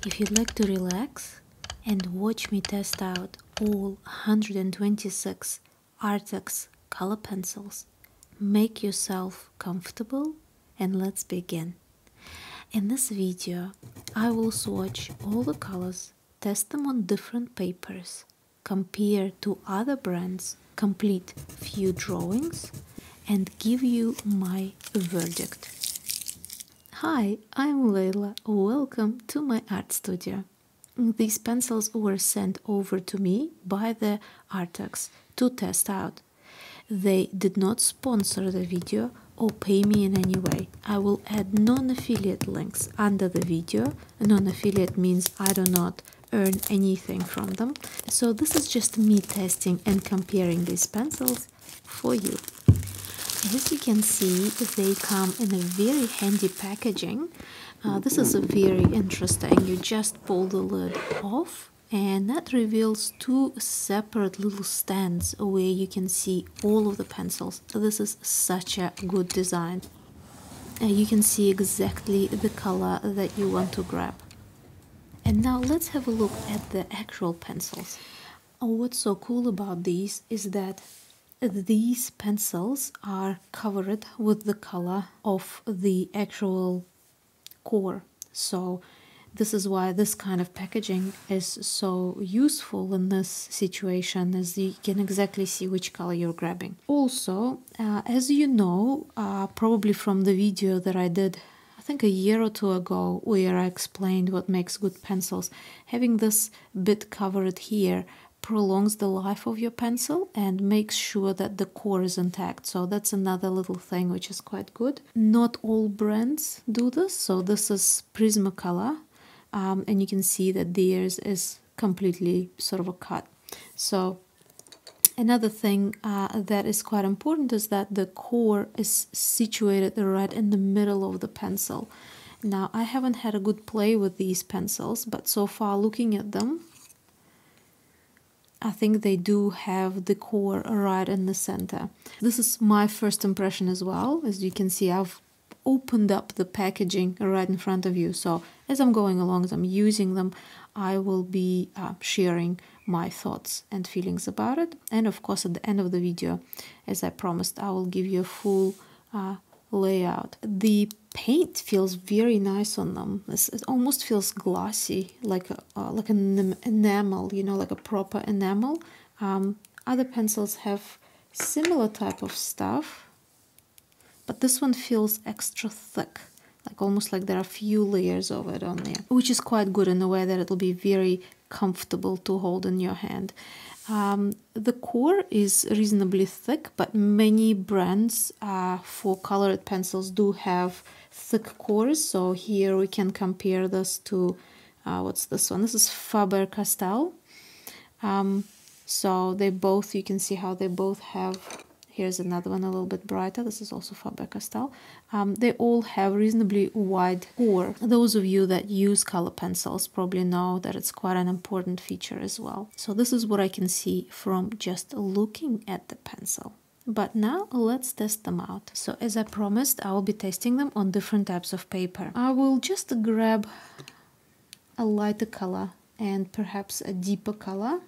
If you'd like to relax and watch me test out all 126 Arrtx color pencils, make yourself comfortable and let's begin. In this video, I will swatch all the colors, test them on different papers, compare to other brands, complete few drawings, and give you my verdict. Hi, I'm Leila. Welcome to my art studio. These pencils were sent over to me by the Arrtx to test out. They did not sponsor the video or pay me in any way. I will add non-affiliate links under the video. Non-affiliate means I do not earn anything from them. So this is just me testing and comparing these pencils for you. As you can see, they come in a very handy packaging. This is very interesting. You just pull the lid off and that reveals two separate little stands where you can see all of the pencils. This is such a good design. You can see exactly the color that you want to grab. And now let's have a look at the actual pencils. What's so cool about these is that these pencils are covered with the color of the actual core. So this is why this kind of packaging is so useful in this situation, as you can exactly see which color you're grabbing. Also, as you know, probably from the video that I did I think a year or two ago, where I explained what makes good pencils, having this bit covered here prolongs the life of your pencil and makes sure that the core is intact. So that's another little thing which is quite good. Not all brands do this. So this is Prismacolor, and you can see that theirs is completely sort of a cut. So another thing that is quite important is that the core is situated right in the middle of the pencil. Now, I haven't had a good play with these pencils, but so far looking at them, I think they do have the core right in the center. This is my first impression as well. As you can see, I've opened up the packaging right in front of you. So as I'm going along, as I'm using them, I will be sharing my thoughts and feelings about it. And of course, at the end of the video, as I promised, I will give you a full layout. The paint feels very nice on them. It almost feels glossy, like an enamel, you know, like a proper enamel. Other pencils have similar type of stuff, but this one feels extra thick, like almost like there are a few layers of it on there, which is quite good in a way that it'll be very comfortable to hold in your hand. The core is reasonably thick, but many brands for colored pencils do have thick cores. So here we can compare this to, what's this one? This is Faber-Castell. So they both, you can see how they both have, here's another one a little bit brighter. This is also Faber-Castell. They all have reasonably wide core. Those of you that use color pencils probably know that it's quite an important feature as well. So this is what I can see from just looking at the pencil. But now let's test them out. So as I promised, I will be testing them on different types of paper. I will just grab a lighter color and perhaps a deeper color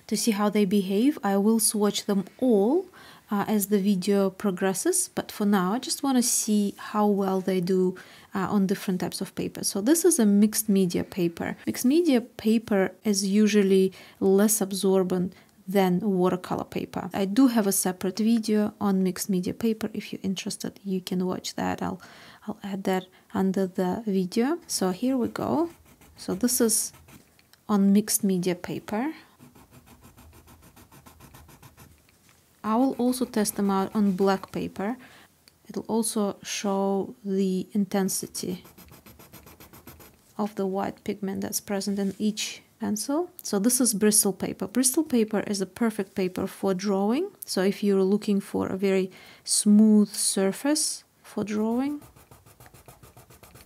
to see how they behave. I will swatch them all as the video progresses, but for now I just want to see how well they do on different types of paper. So this is a mixed media paper. Mixed media paper is usually less absorbent than watercolor paper. I do have a separate video on mixed media paper. If you're interested, you can watch that. I'll add that under the video. So here we go. So this is on mixed media paper. I will also test them out on black paper. It'll also show the intensity of the white pigment that's present in each pencil. So this is Bristol paper. Bristol paper is a perfect paper for drawing. So if you're looking for a very smooth surface for drawing,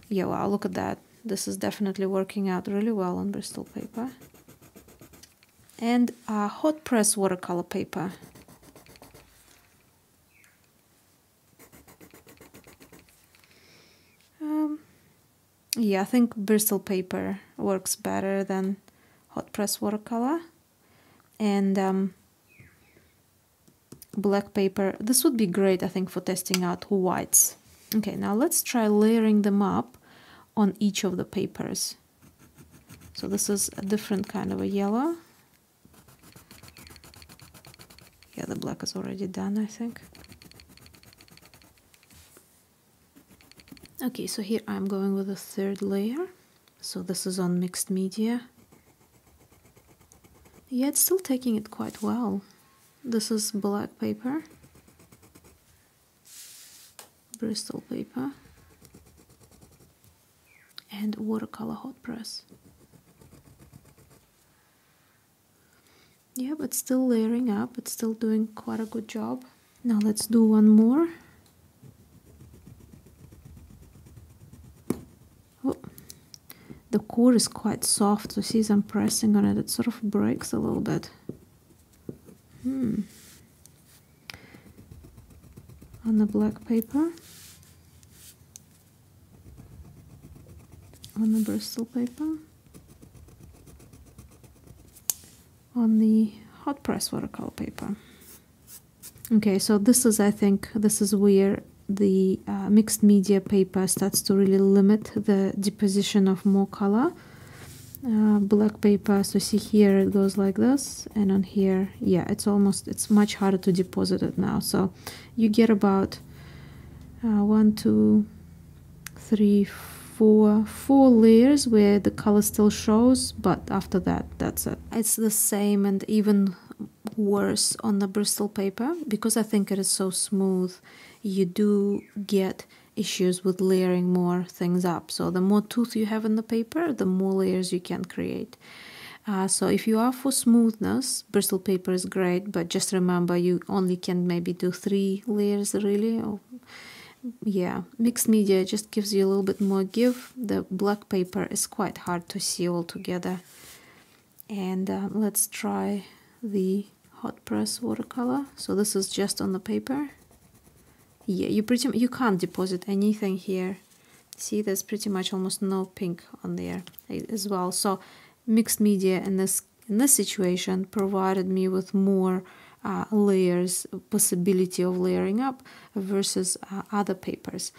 yeah, wow, look at that. This is definitely working out really well on Bristol paper. And hot press watercolor paper. Yeah, I think Bristol paper works better than hot press watercolor. And black paper, this would be great, I think, for testing out whites. Okay, now let's try layering them up on each of the papers. So this is a different kind of a yellow. Yeah, the black is already done, I think. Okay, so here I'm going with a third layer. So this is on mixed media. Yeah, it's still taking it quite well. This is black paper, Bristol paper, and watercolor hot press. Yeah, but still layering up. It's still doing quite a good job. Now let's do one more. Oh, the core is quite soft, so see as I'm pressing on it, it sort of breaks a little bit. On the black paper, on the Bristol paper, on the hot press watercolor paper. Okay, so this is, I think, this is where the mixed media paper starts to really limit the deposition of more color. Black paper, so see here it goes like this, and on here, yeah, it's much harder to deposit it now. So you get about 1, 2, 3, 4 layers where the color still shows, but after that, that's it. It's the same and even worse on the Bristol paper, because I think it is so smooth. You do get issues with layering more things up. So the more tooth you have in the paper, the more layers you can create. So if you are for smoothness, Bristol paper is great, but just remember you only can maybe do 3 layers really. Or, yeah, mixed media just gives you a little bit more give. The black paper is quite hard to see all together. And let's try the hot press watercolor. So this is just on the paper. Yeah, you can't deposit anything here. See, there's pretty much almost no pink on there as well. So mixed media in this situation provided me with more layers, possibility of layering up versus other papers.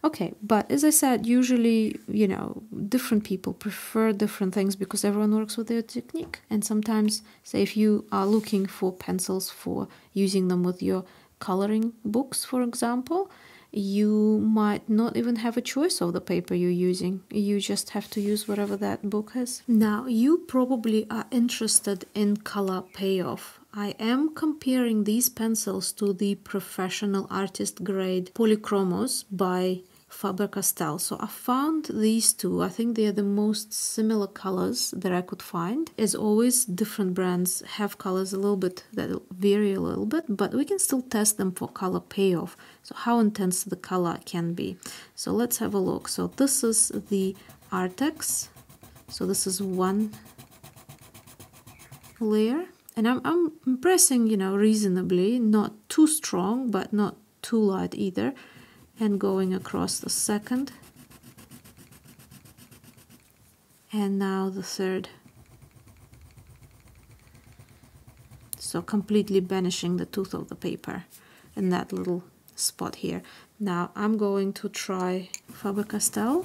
Okay, but as I said, usually, you know, different people prefer different things because everyone works with their technique. And sometimes, say if you are looking for pencils for using them with your coloring books, for example, you might not even have a choice of the paper you're using. You just have to use whatever that book has. Now, you probably are interested in color payoff. I am comparing these pencils to the professional artist grade Polychromos by Faber-Castell. So I found these two. I think they are the most similar colors that I could find. As always, different brands have colors a little bit that vary a little bit, but we can still test them for color payoff. So how intense the color can be. So let's have a look. So this is the Arrtx. So this is one layer. And I'm pressing, you know, reasonably, not too strong, but not too light either. And going across the second. And now the third. So completely banishing the tooth of the paper in that little spot here. Now I'm going to try Faber-Castell.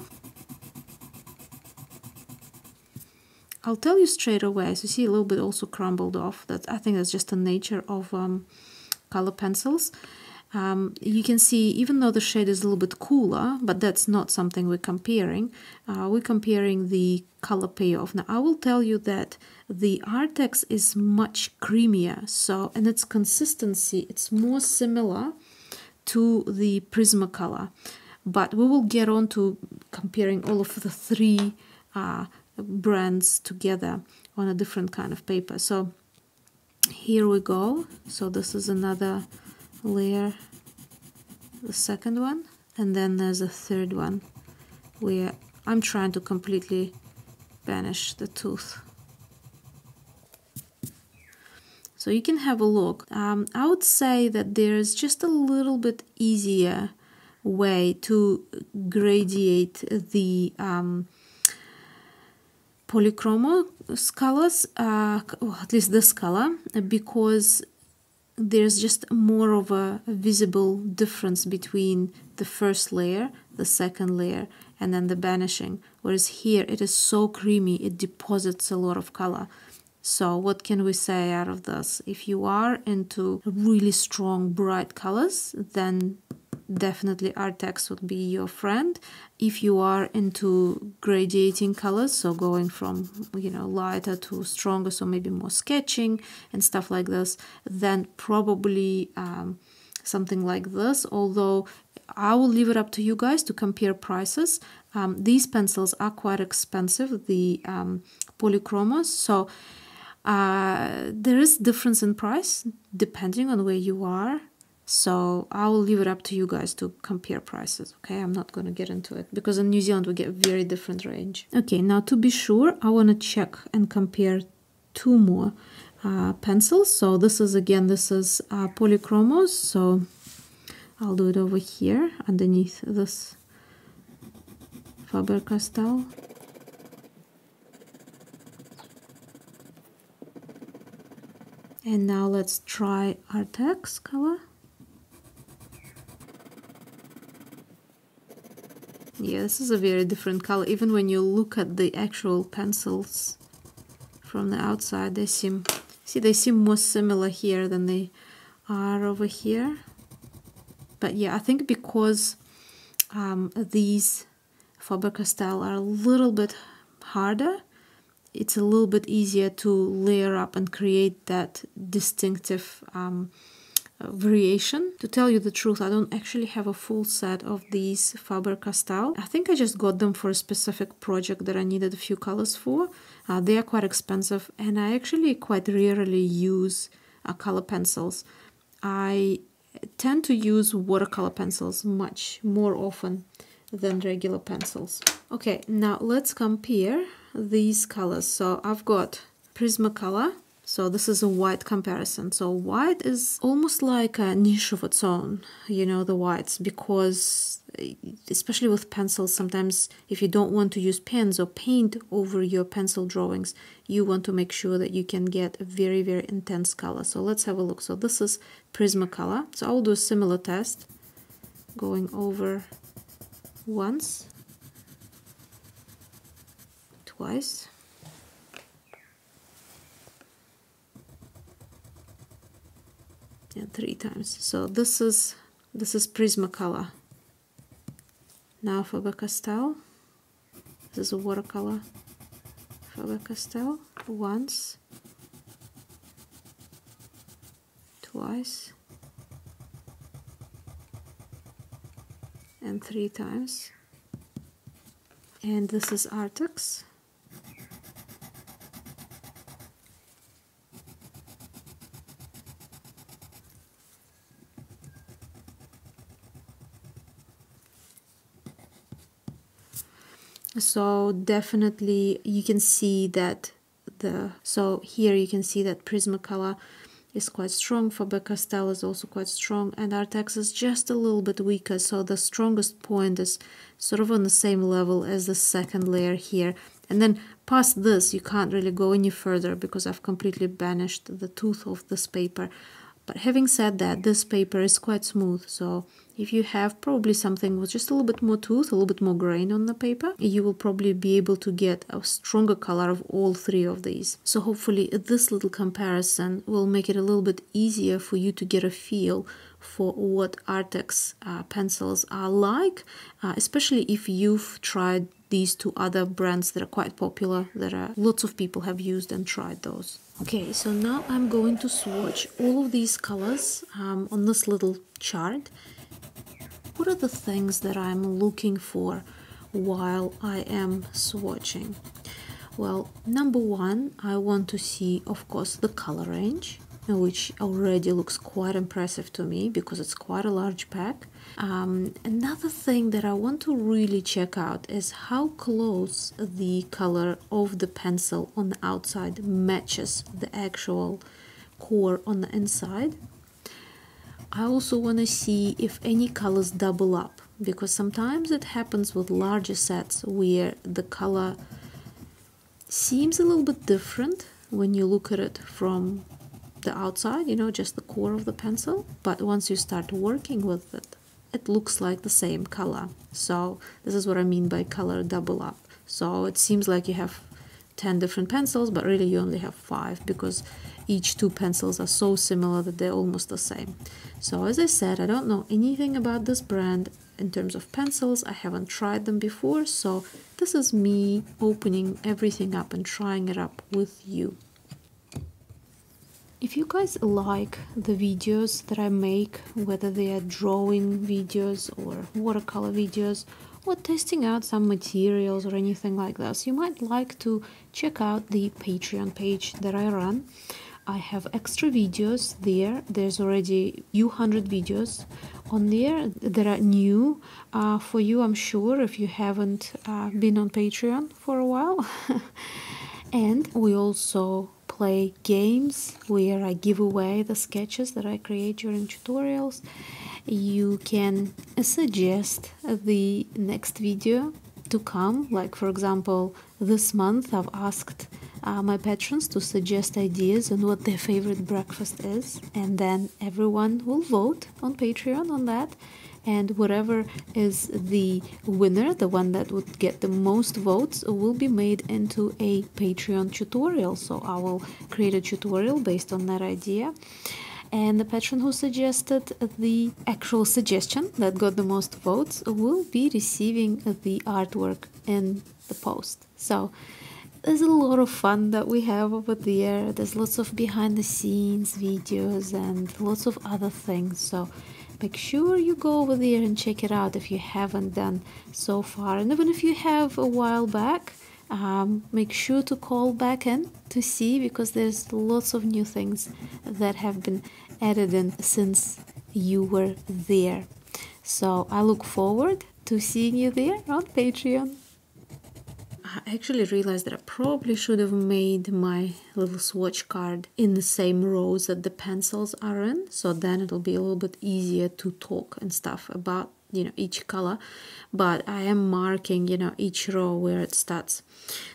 I'll tell you straight away, as you see a little bit also crumbled off. I think that's just the nature of color pencils. You can see, even though the shade is a little bit cooler, but that's not something we're comparing. We're comparing the color payoff. Now, I will tell you that the Arrtx is much creamier, so in its consistency, it's more similar to the Prismacolor. But we will get on to comparing all of the 3 brands together on a different kind of paper. So here we go. So this is another layer, the second one, and then there's a third one where I'm trying to completely banish the tooth. So you can have a look. I would say that there's just a little bit easier way to gradiate the polychromos colors, well, at least this color, because there's just more of a visible difference between the first layer, the second layer, and then the banishing. Whereas here it is so creamy, it deposits a lot of color. So what can we say out of this? If you are into really strong, bright colors, then definitely Arrtx would be your friend. If you are into gradiating colors, so going from, you know, lighter to stronger, so maybe more sketching and stuff like this, then probably something like this. Although I will leave it up to you guys to compare prices. These pencils are quite expensive, the polychromos, so there is difference in price depending on where you are. So I will leave it up to you guys to compare prices, okay? I'm not going to get into it because in New Zealand we get very different range. Okay, now to be sure, I want to check and compare two more pencils. So this is, again, this is polychromos. So I'll do it over here underneath this Faber-Castell. And now let's try Arrtx color. Yeah, this is a very different color. Even when you look at the actual pencils from the outside, they seem, see, they seem more similar here than they are over here. But yeah, I think because these Faber-Castell are a little bit harder, it's a little bit easier to layer up and create that distinctive variation. To tell you the truth, I don't actually have a full set of these Faber-Castell. I think I just got them for a specific project that I needed a few colors for. They are quite expensive, and I actually quite rarely use color pencils. I tend to use watercolor pencils much more often than regular pencils. Okay, now let's compare these colors. So I've got Prismacolor. So this is a white comparison. So white is almost like a niche of its own, you know, the whites, because especially with pencils, sometimes if you don't want to use pens or paint over your pencil drawings, you want to make sure that you can get a very, very intense color. So let's have a look. So this is Prismacolor. So I'll do a similar test, going over once, twice, and 3 times. So this is Prismacolor. Now Faber-Castell. This is a watercolor Faber-Castell. Once, twice, and 3 times. And this is Arrtx. So definitely you can see that so here you can see that Prismacolor is quite strong, Faber-Castell is also quite strong, and Arrtx is just a little bit weaker. So the strongest point is sort of on the same level as the second layer here. And then past this you can't really go any further because I've completely banished the tooth of this paper. But having said that, this paper is quite smooth, so if you have probably something with just a little bit more tooth, a little bit more grain on the paper, you will probably be able to get a stronger color of all 3 of these. So hopefully this little comparison will make it a little bit easier for you to get a feel for what Arrtx pencils are like, especially if you've tried these 2 other brands that are quite popular, that lots of people have used and tried those. Okay, so now I'm going to swatch all of these colors on this little chart. What are the things that I'm looking for while I am swatching? Well, number one, I want to see, of course, the color range, which already looks quite impressive to me because it's quite a large pack. Another thing that I want to really check out is how close the color of the pencil on the outside matches the actual core on the inside. I also want to see if any colors double up. because sometimes it happens with larger sets where the color seems a little bit different when you look at it from the outside, you know, just the core of the pencil, but once you start working with it, it looks like the same color. So this is what I mean by color double up. So it seems like you have 10 different pencils, but really you only have 5 because each 2 pencils are so similar that they're almost the same. So as I said, I don't know anything about this brand in terms of pencils. I haven't tried them before, so this is me opening everything up and trying it up with you. If you guys like the videos that I make, whether they are drawing videos or watercolor videos or testing out some materials or anything like this, you might like to check out the Patreon page that I run. I have extra videos there. There's already a few hundred videos on there that are new for you, I'm sure, if you haven't been on Patreon for a while. And we also play games where I give away the sketches that I create during tutorials. You can suggest the next video to come. Like, for example, this month I've asked my patrons to suggest ideas on what their favorite breakfast is, and then everyone will vote on Patreon on that, and whatever is the winner, the one that would get the most votes, will be made into a Patreon tutorial. So I will create a tutorial based on that idea, and the patron who suggested the actual suggestion that got the most votes will be receiving the artwork in the post. So there's a lot of fun that we have over there. There's lots of behind the scenes videos and lots of other things, so make sure you go over there and check it out if you haven't done so far. And even if you have a while back, make sure to call back in to see, because there's lots of new things that have been added in since you were there. So I look forward to seeing you there on Patreon. I actually realized that I probably should have made my little swatch card in the same rows that the pencils are in, so then it'll be a little bit easier to talk and stuff about, you know, each color. But I am marking, you know, each row where it starts,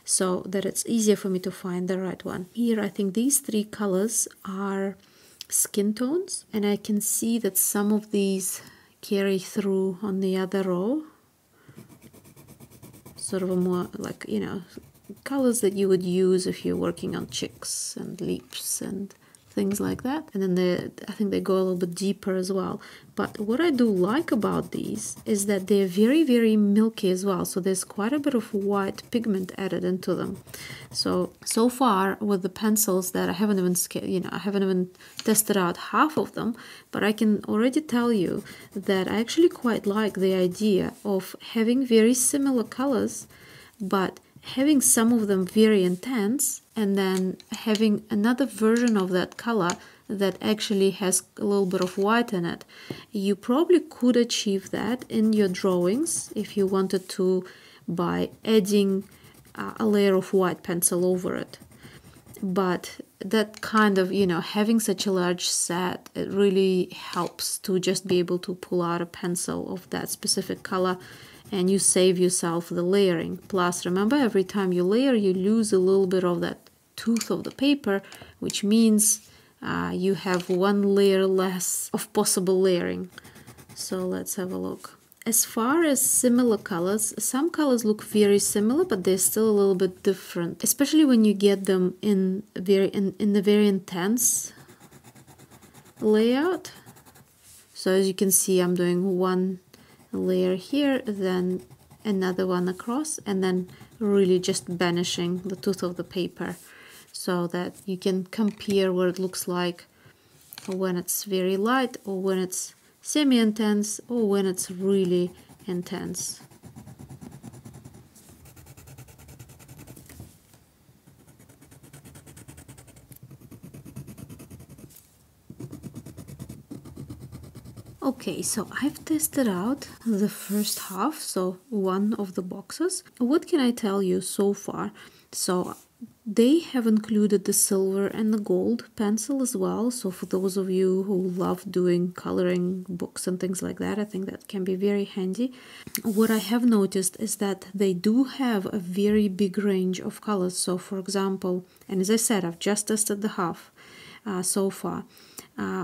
so that it's easier for me to find the right one. Here I think these 3 colors are skin tones, and I can see that some of these carry through on the other row. Sort of a more like, you know, colors that you would use if you're working on cheeks and lips and things like that. And then I think they go a little bit deeper as well. But what I do like about these is that they're very, very milky as well. So there's quite a bit of white pigment added into them. So far with the pencils that I haven't even tested out half of them, but I can already tell you that I actually quite like the idea of having very similar colors, but having some of them very intense, and then having another version of that color that actually has a little bit of white in it. You probably could achieve that in your drawings if you wanted to, by adding a layer of white pencil over it. But that kind of, you know, having such a large set, it really helps to just be able to pull out a pencil of that specific color, and you save yourself the layering. Plus, remember, every time you layer, you lose a little bit of that tooth of the paper, which means you have 1 layer less of possible layering. So let's have a look. As far as similar colors, some colors look very similar, but they're still a little bit different, especially when you get them in the very intense layout. So as you can see, I'm doing 1 layer here, then another one across, and then really just banishing the tooth of the paper, so that you can compare what it looks like when it's very light, or when it's semi-intense, or when it's really intense. Okay, so I've tested out the first half, so 1 of the boxes. What can I tell you so far? So They have included the silver and the gold pencil as well. So for those of you who love doing coloring books and things like that, I think that can be very handy. What I have noticed is that they do have a very big range of colors. So for example, and as I said, I've just tested the half so far.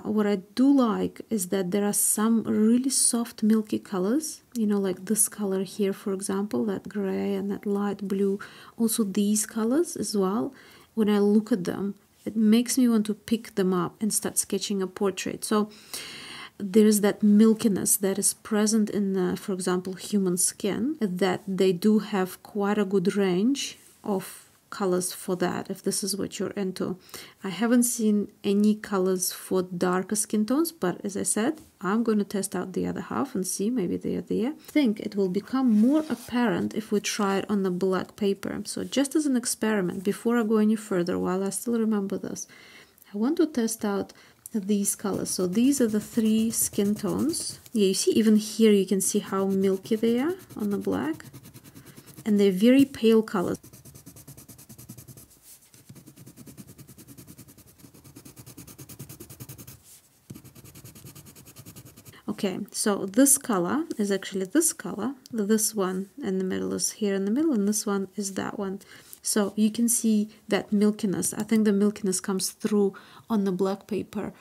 What I do like is that there are some really soft milky colors, you know, like this color here, for example, that gray and that light blue. Also these colors as well. When I look at them, it makes me want to pick them up and start sketching a portrait. So there is that milkiness that is present in, for example, human skin, that they do have quite a good range of colors for that, if this is what you're into. I haven't seen any colors for darker skin tones, but as I said, I'm going to test out the other half and see, maybe they are there. I think it will become more apparent if we try it on the black paper. So just as an experiment, before I go any further, while I still remember this, I want to test out these colors. So these are the 3 skin tones. Yeah, you see, even here you can see how milky they are on the black, and they're very pale colors. Okay, so this color is actually this color. This one in the middle is here in the middle, and this one is that one. So you can see that milkiness. I think the milkiness comes through on the black paper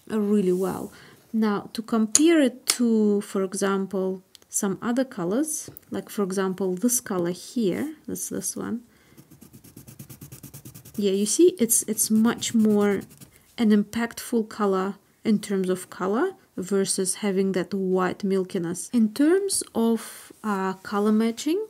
really well. Now, to compare it to, for example, some other colors, like for example, this color here, that's this one. Yeah, you see, it's much more an impactful color in terms of color versus having that white milkiness. In terms of color matching,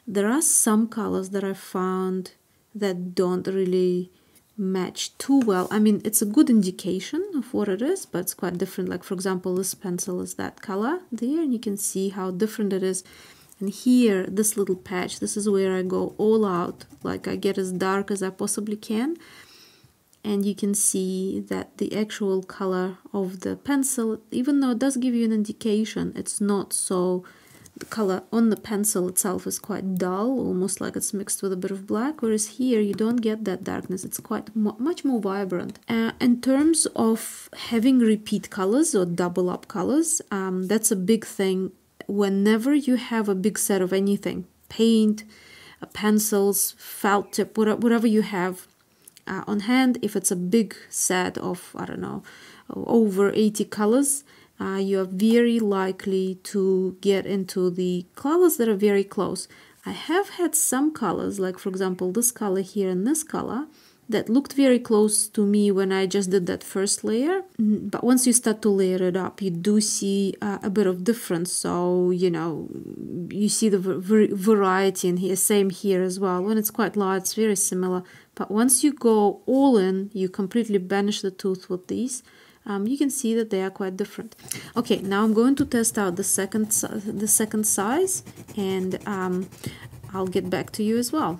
there are some colors that I found that don't really match too well. I mean, it's a good indication of what it is, but it's quite different. Like for example, this pencil is that color there, and you can see how different it is. And here, this little patch, this is where I go all out, like I get as dark as I possibly can. And you can see that the actual color of the pencil, even though it does give you an indication, it's not so, the color on the pencil itself is quite dull, almost like it's mixed with a bit of black, whereas here you don't get that darkness, it's quite much more vibrant. In terms of having repeat colors or double up colors, that's a big thing whenever you have a big set of anything, paint, pencils, felt tip, whatever you have on hand. If it's a big set of, I don't know, over 80 colors, you are very likely to get into the colors that are very close. I have had some colors, like for example this color here and this color, that looked very close to me when I just did that first layer, but once you start to layer it up, you do see a bit of difference. So, you know, you see the variety in here. Same here as well. When it's quite large, it's very similar, but once you go all in, you completely banish the tooth with these, you can see that they are quite different. Okay, now I'm going to test out the second size, and I'll get back to you as well.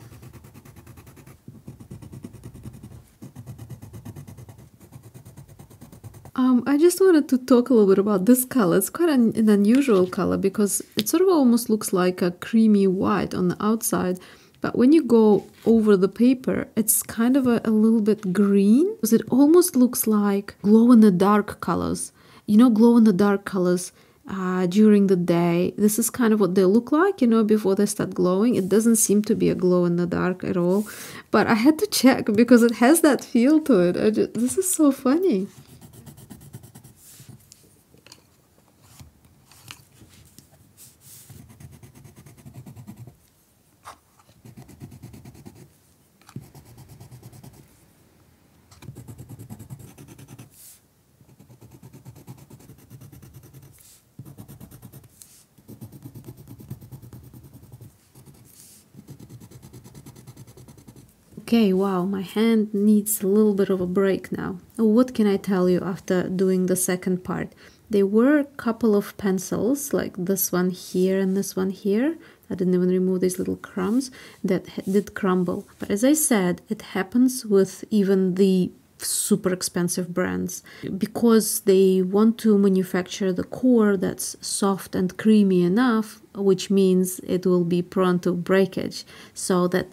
I just wanted to talk a little bit about this color. It's quite an unusual color because it sort of almost looks like a creamy white on the outside, but when you go over the paper, it's kind of a little bit green, because it almost looks like glow-in-the-dark colors. You know, glow-in-the-dark colors during the day. This is kind of what they look like, you know, before they start glowing. It doesn't seem to be a glow-in-the-dark at all, but I had to check because it has that feel to it. This is so funny. Okay, wow, my hand needs a little bit of a break now. What can I tell you after doing the second part? There were a couple of pencils, like this one here and this one here. I didn't even remove these little crumbs that did crumble. But as I said, it happens with even the super expensive brands, because they want to manufacture the core that's soft and creamy enough, which means it will be prone to breakage, so that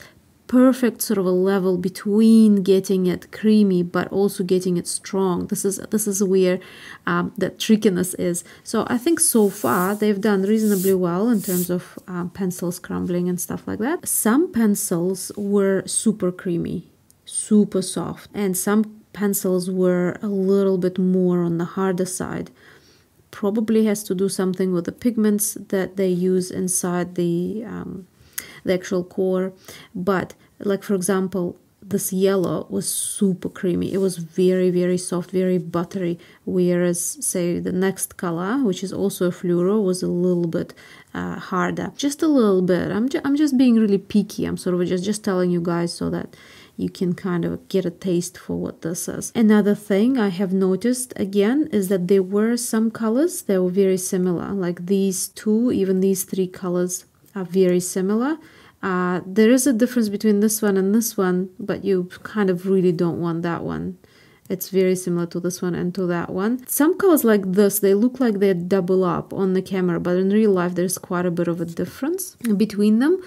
perfect sort of a level between getting it creamy but also getting it strong. This is where the trickiness is. So I think so far they've done reasonably well in terms of pencils crumbling and stuff like that. Some pencils were super creamy, super soft, and some pencils were a little bit more on the harder side. Probably has to do something with the pigments that they use inside the actual core. But like, for example, this yellow was super creamy. It was very, very soft, very buttery, whereas say the next color, which is also a fluoro, was a little bit harder, just a little bit. I'm just being really picky. I'm sort of just telling you guys so that you can kind of get a taste for what this is. Another thing I have noticed again is that there were some colors that were very similar, like these two, even these three colors are very similar. There is a difference between this one and this one, but you kind of really don't want that one. It's very similar to this one and to that one. Some colors like this, they look like they double up on the camera, but in real life there's quite a bit of a difference between them.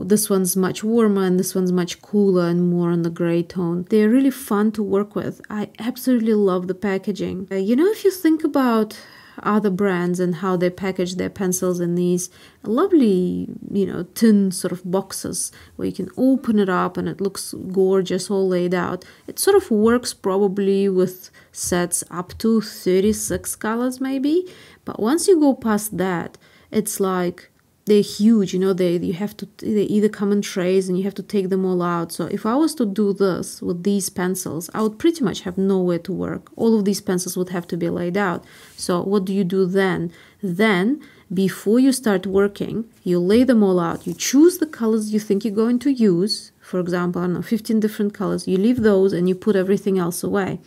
This one's much warmer and this one's much cooler and more on the gray tone. They're really fun to work with. I absolutely love the packaging. You know, if you think about other brands and how they package their pencils in these lovely, you know, tin sort of boxes where you can open it up and it looks gorgeous all laid out. It sort of works probably with sets up to 36 colors maybe, but once you go past that, it's like they're huge, you know, they either come in trays and you have to take them all out. So if I was to do this with these pencils, I would pretty much have nowhere to work. All of these pencils would have to be laid out. So what do you do then? Then, before you start working, you lay them all out. You choose the colors you think you're going to use. For example, I don't know, 15 different colors. You leave those and you put everything else away.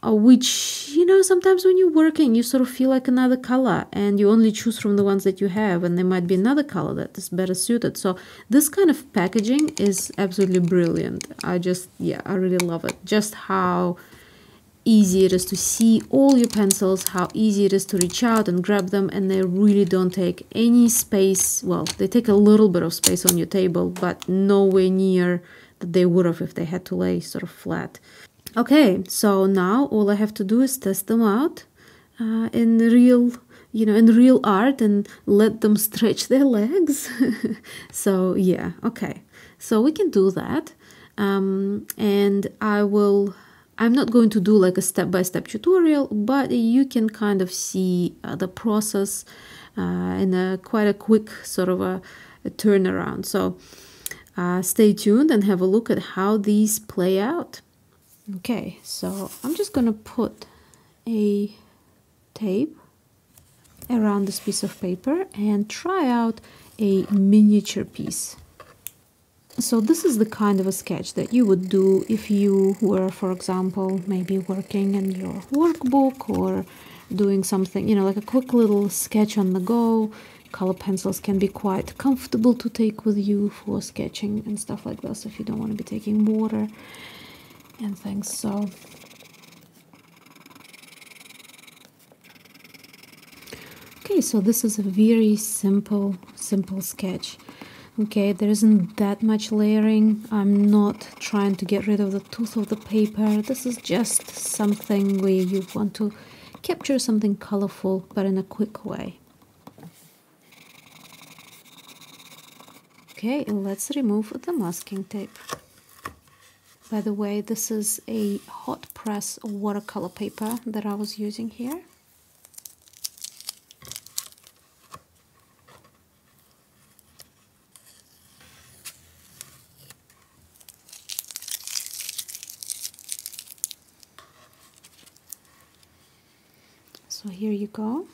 Which, you know, sometimes when you're working, you sort of feel like another color and you only choose from the ones that you have, and there might be another color that is better suited. So this kind of packaging is absolutely brilliant. I really love it. Just how easy it is to see all your pencils, how easy it is to reach out and grab them, and they really don't take any space. Well, they take a little bit of space on your table, but nowhere near that they would have if they had to lay sort of flat. Okay, so now all I have to do is test them out in real art and let them stretch their legs. So yeah, okay, so we can do that, and I'm not going to do like a step-by-step tutorial, but you can kind of see the process in quite a quick sort of a turnaround. So stay tuned and have a look at how these play out. Okay, so I'm just gonna put a tape around this piece of paper and try out a miniature piece. So this is the kind of a sketch that you would do if you were, for example, maybe working in your workbook or doing something, you know, like a quick little sketch on the go. Color pencils can be quite comfortable to take with you for sketching and stuff like this if you don't want to be taking water and things. So okay, so this is a very simple sketch. Okay, there isn't that much layering. I'm not trying to get rid of the tooth of the paper. This is just something where you want to capture something colorful but in a quick way. Okay, let's remove the masking tape. By the way, this is a hot press watercolor paper that I was using here. So here you go.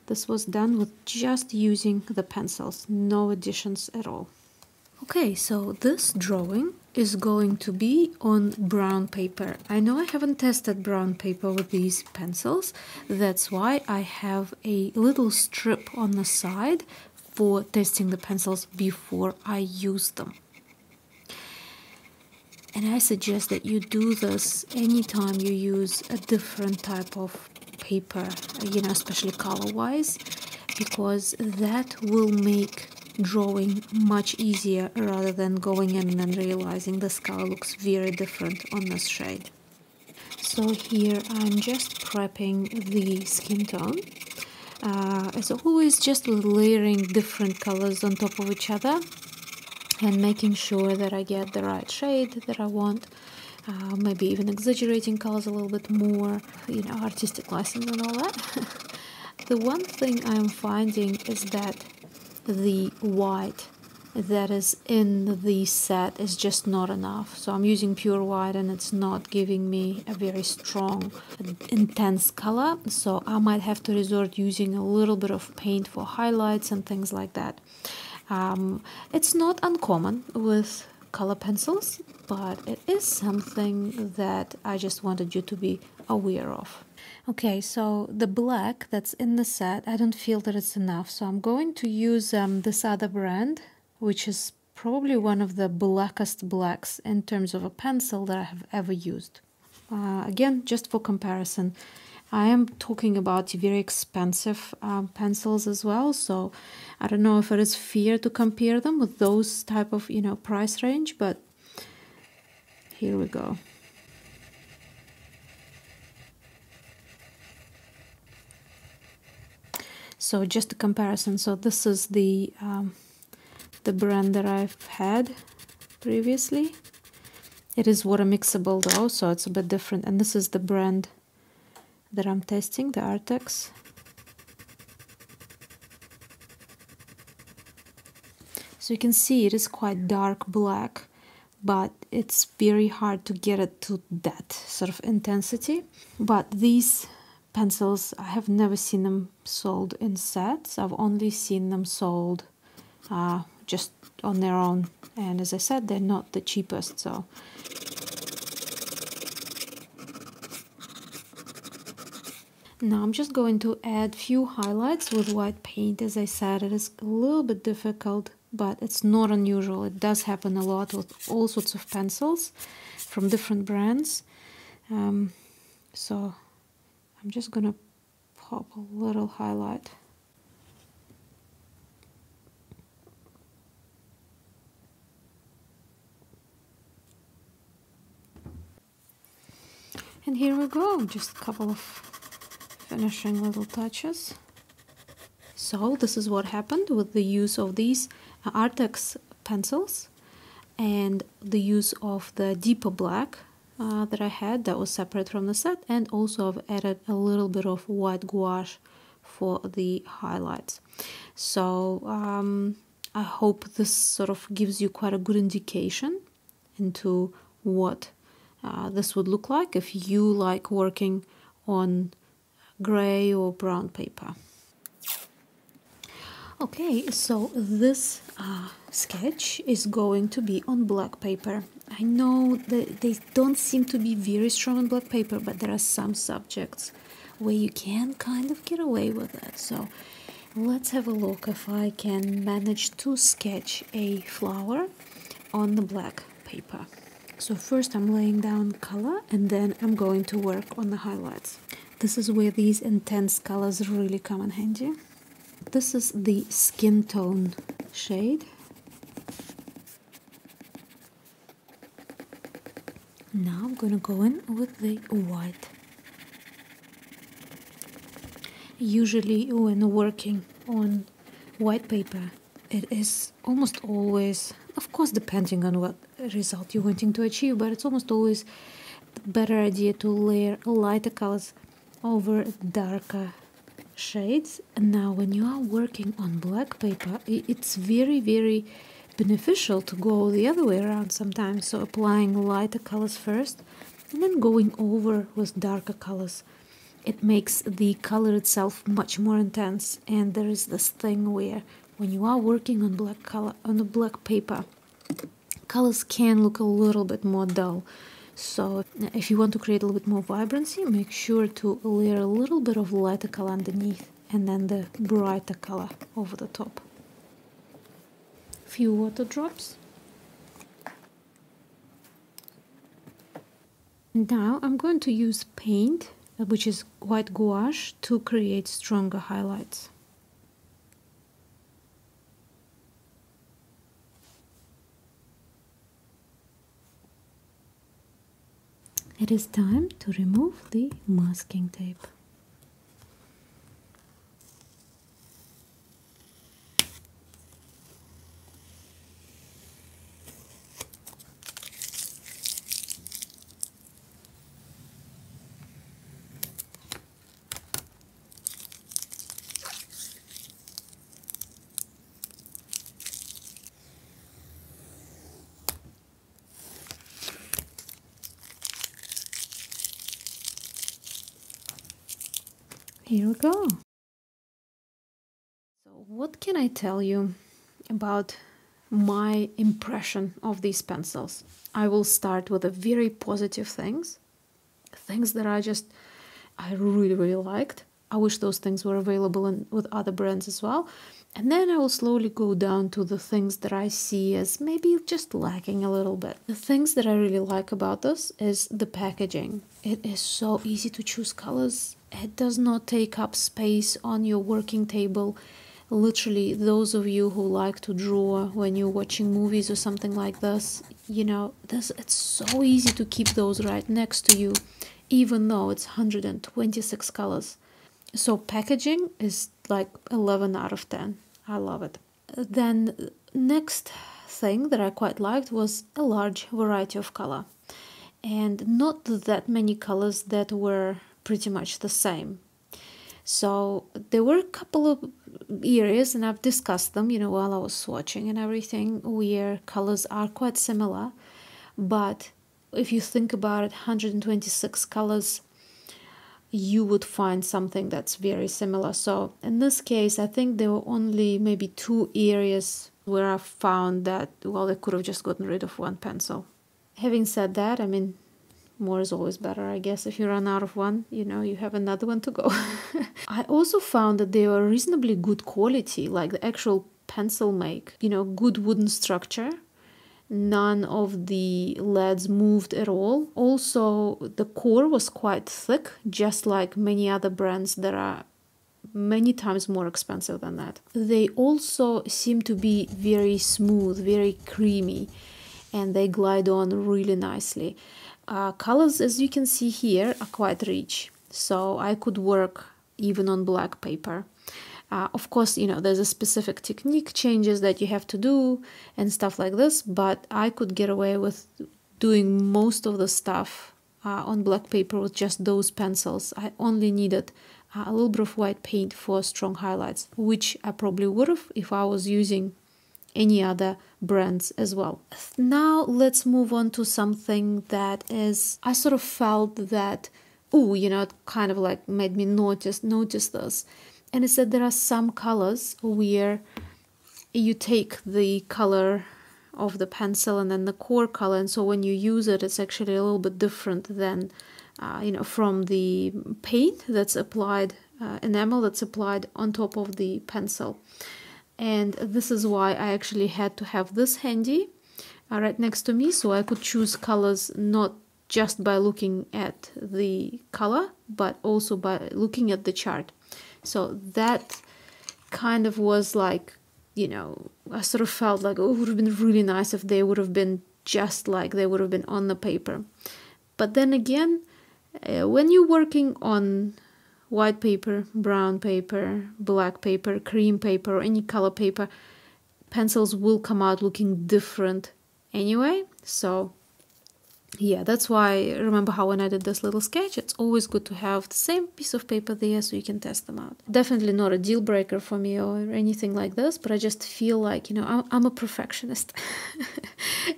This was done with just using the pencils, no additions at all. Okay, so this drawing is going to be on brown paper. I know I haven't tested brown paper with these pencils. That's why I have a little strip on the side for testing the pencils before I use them. And I suggest that you do this anytime you use a different type of paper, you know, especially color-wise, because that will make drawing much easier rather than going in and realizing this color looks very different on this shade. So here I'm just prepping the skin tone. As always, just layering different colors on top of each other and making sure that I get the right shade that I want. Maybe even exaggerating colors a little bit more, you know, artistic license and all that. The one thing I'm finding is that the white that is in the set is just not enough. So I'm using pure white and it's not giving me a very strong, intense color. So I might have to resort using a little bit of paint for highlights and things like that. It's not uncommon with color pencils, but it is something that I just wanted you to be aware of. Okay, so the black that's in the set, I don't feel that it's enough, so I'm going to use this other brand, which is probably one of the blackest blacks in terms of a pencil that I have ever used. Again, just for comparison, I am talking about very expensive pencils as well, so I don't know if it is fair to compare them with those type of, you know, price range, but here we go. So just a comparison. So this is the brand that I've had previously. It is water mixable though, so it's a bit different. And this is the brand that I'm testing, the Arrtx. So you can see it is quite dark black, but it's very hard to get it to that sort of intensity. But these pencils, I have never seen them sold in sets. I've only seen them sold just on their own. And as I said, they're not the cheapest, so. Now I'm just going to add few highlights with white paint. As I said, it is a little bit difficult, but it's not unusual. It does happen a lot with all sorts of pencils from different brands. So I'm just gonna pop a little highlight. And here we go, just a couple of finishing little touches. So this is what happened with the use of these Arrtx pencils and the use of the deeper black that I had that was separate from the set, and also I've added a little bit of white gouache for the highlights. So I hope this sort of gives you quite a good indication into what this would look like if you like working on gray or brown paper. Okay, so this sketch is going to be on black paper. I know that they don't seem to be very strong on black paper, but there are some subjects where you can kind of get away with it. So let's have a look if I can manage to sketch a flower on the black paper. So first I'm laying down color and then I'm going to work on the highlights. This is where these intense colors really come in handy. This is the skin tone shade. Now I'm gonna go in with the white. Usually when working on white paper, it is almost always, of course depending on what result you're wanting to achieve, but it's almost always the better idea to layer lighter colors over darker shades. And now when you are working on black paper, it's very beneficial to go the other way around sometimes, so applying lighter colors first and then going over with darker colors. It makes the color itself much more intense, and there is this thing where when you are working on black color on the black paper, colors can look a little bit more dull. So if you want to create a little bit more vibrancy, make sure to layer a little bit of lighter color underneath and then the brighter color over the top. Few water drops. Now I'm going to use paint, which is white gouache, to create stronger highlights. It is time to remove the masking tape. Here we go. So what can I tell you about my impression of these pencils? I will start with the very positive things that I really liked. I wish those things were available with other brands as well. And then I will slowly go down to the things that I see as maybe just lacking a little bit. The things that I really like about this is the packaging. It is so easy to choose colors. It does not take up space on your working table. Literally, those of you who like to draw when you're watching movies or something like this, you know, it's so easy to keep those right next to you, even though it's 126 colors. So packaging is like 11 out of 10. I love it. Then next thing that I quite liked was a large variety of color, and not that many colors that were pretty much the same. So there were a couple of areas, and I've discussed them, you know, while I was swatching and everything, where colors are quite similar. But if you think about it, 126 colors, you would find something that's very similar. So in this case, I think there were only maybe 2 areas where I found that, well, they could have just gotten rid of one pencil. Having said that, I mean, more is always better, I guess. If you run out of one, you know, you have another one to go. I also found that they were reasonably good quality, like the actual pencil make, you know, good wooden structure. None of the leads moved at all. Also, the core was quite thick, just like many other brands that are many times more expensive than that. They also seem to be very smooth, very creamy, and they glide on really nicely. Colors, as you can see here, are quite rich, so I could work even on black paper. Of course, you know, there's a specific technique changes that you have to do and stuff like this, but I could get away with doing most of the stuff on black paper with just those pencils. I only needed a little bit of white paint for strong highlights, which I probably would have if I was using any other brands as well. Now let's move on to something that is, I sort of felt that, oh, you know, it kind of like made me notice this. And it's that there are some colors where you take the color of the pencil and then the core color, and so when you use it, it's actually a little bit different than, you know, from the paint that's applied, enamel that's applied on top of the pencil. And this is why I actually had to have this handy right next to me, so I could choose colors not just by looking at the color, but also by looking at the chart. So that kind of was like, you know, I sort of felt like, oh, it would have been really nice if they would have been just like they would have been on the paper. But then again, when you're working on white paper, brown paper, black paper, cream paper, or any color paper, pencils will come out looking different anyway. So yeah, that's why, remember how when I did this little sketch, it's always good to have the same piece of paper there so you can test them out. Definitely not a deal breaker for me or anything like this, but I just feel like, you know, I'm a perfectionist,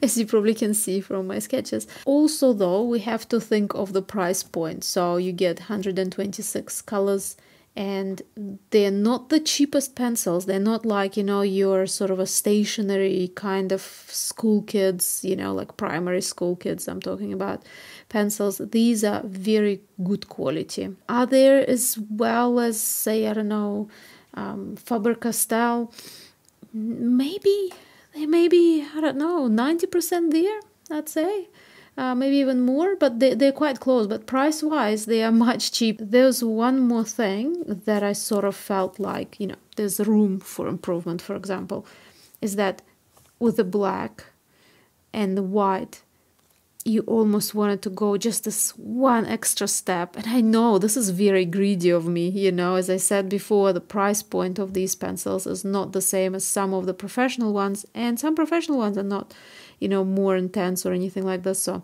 as you probably can see from my sketches. Also, though, we have to think of the price point. So you get 126 colors, and they're not the cheapest pencils. They're not like, you know, your sort of a stationary kind of school kids, you know, like primary school kids I'm talking about pencils. These are very good quality. Are there as well as, say, I don't know, Faber-Castell? Maybe, I don't know, 90% there, I'd say. Maybe even more, but they're quite close. But price-wise, they are much cheaper. There's one more thing that I sort of felt like, you know, there's room for improvement, for example, is that with the black and the white, you almost wanted to go just this one extra step. And I know this is very greedy of me, you know, as I said before, the price point of these pencils is not the same as some of the professional ones, and some professional ones are not, you know, more intense or anything like this. So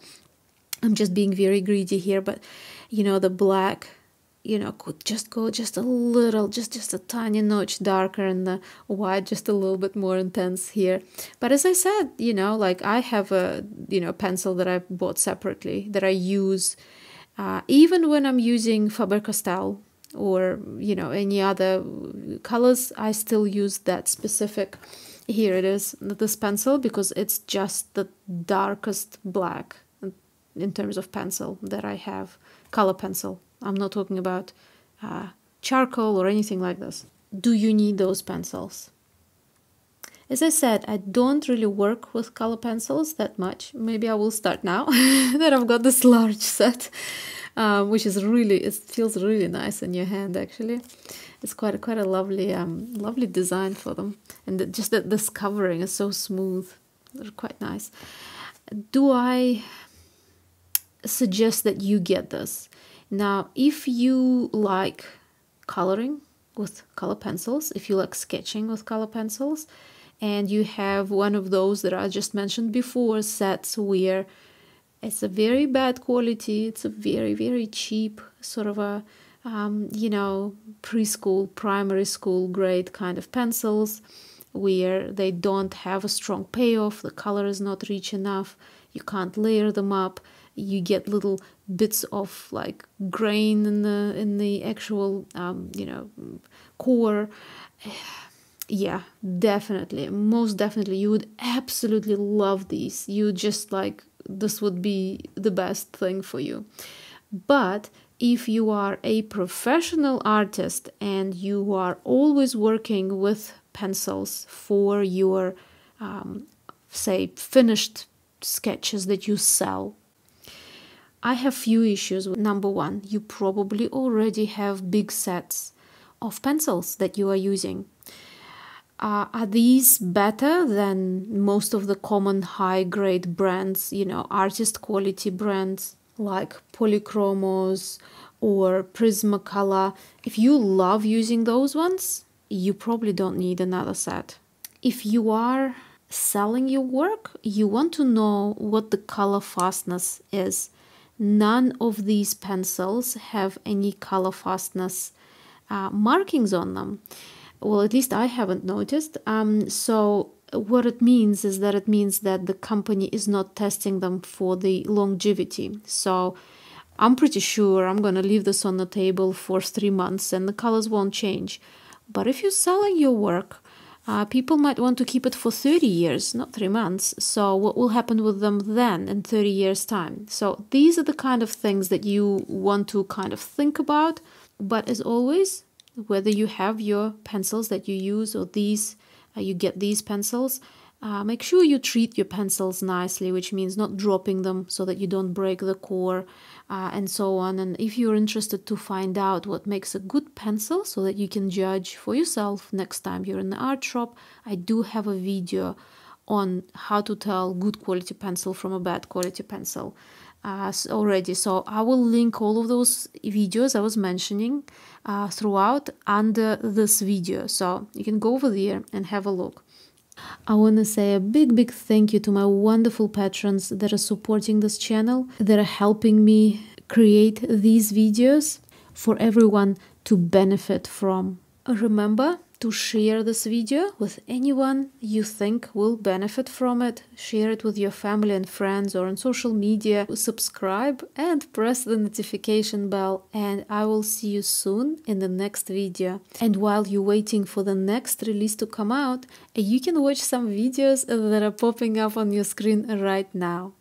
I'm just being very greedy here, but you know, the black, you know, could just go just a little, just a tiny notch darker, and the white just a little bit more intense here. But as I said, you know, like I have a, you know, pencil that I bought separately that I use even when I'm using Faber-Castell or, you know, any other colors. I still use that specific, here it is, this pencil, because it's just the darkest black in terms of pencil that I have, color pencil. I'm not talking about charcoal or anything like this. Do you need those pencils? As I said, I don't really work with color pencils that much. Maybe I will start now that I've got this large set, which is really, it feels really nice in your hand actually. It's quite a lovely, lovely design for them. And just that this covering is so smooth. They're quite nice. Do I suggest that you get this? Now, if you like coloring with color pencils, if you like sketching with color pencils, and you have one of those that I just mentioned before, sets where it's a very bad quality, it's a very, very cheap sort of a, you know, preschool, primary school grade kind of pencils, where they don't have a strong payoff, the color is not rich enough, you can't layer them up, you get little bits of like grain in the actual you know, core. Yeah, definitely, most definitely, you would absolutely love these. You just like, this would be the best thing for you. But if you are a professional artist and you are always working with pencils for your say finished sketches that you sell, I have few issues. Number one, you probably already have big sets of pencils that you are using. Are these better than most of the common high-grade brands, you know, artist quality brands like Polychromos or Prismacolor? If you love using those ones, you probably don't need another set. If you are selling your work, you want to know what the color fastness is. None of these pencils have any color fastness markings on them. Well, at least I haven't noticed. So what it means is that the company is not testing them for the longevity. So I'm pretty sure I'm going to leave this on the table for 3 months and the colors won't change. But if you're selling your work, people might want to keep it for 30 years, not 3 months. So what will happen with them then in 30 years' time? So these are the kind of things that you want to kind of think about. But as always, whether you have your pencils that you use or these, you get these pencils, make sure you treat your pencils nicely, which means not dropping them so that you don't break the core and so on. And if you're interested to find out what makes a good pencil so that you can judge for yourself next time you're in the art shop, I do have a video on how to tell good quality pencil from a bad quality pencil already. So I will link all of those videos I was mentioning throughout under this video. So you can go over there and have a look. I want to say a big thank you to my wonderful patrons that are supporting this channel, that are helping me create these videos for everyone to benefit from. Remember to share this video with anyone you think will benefit from it. Share it with your family and friends or on social media. Subscribe and press the notification bell, and I will see you soon in the next video. And while you're waiting for the next release to come out, you can watch some videos that are popping up on your screen right now.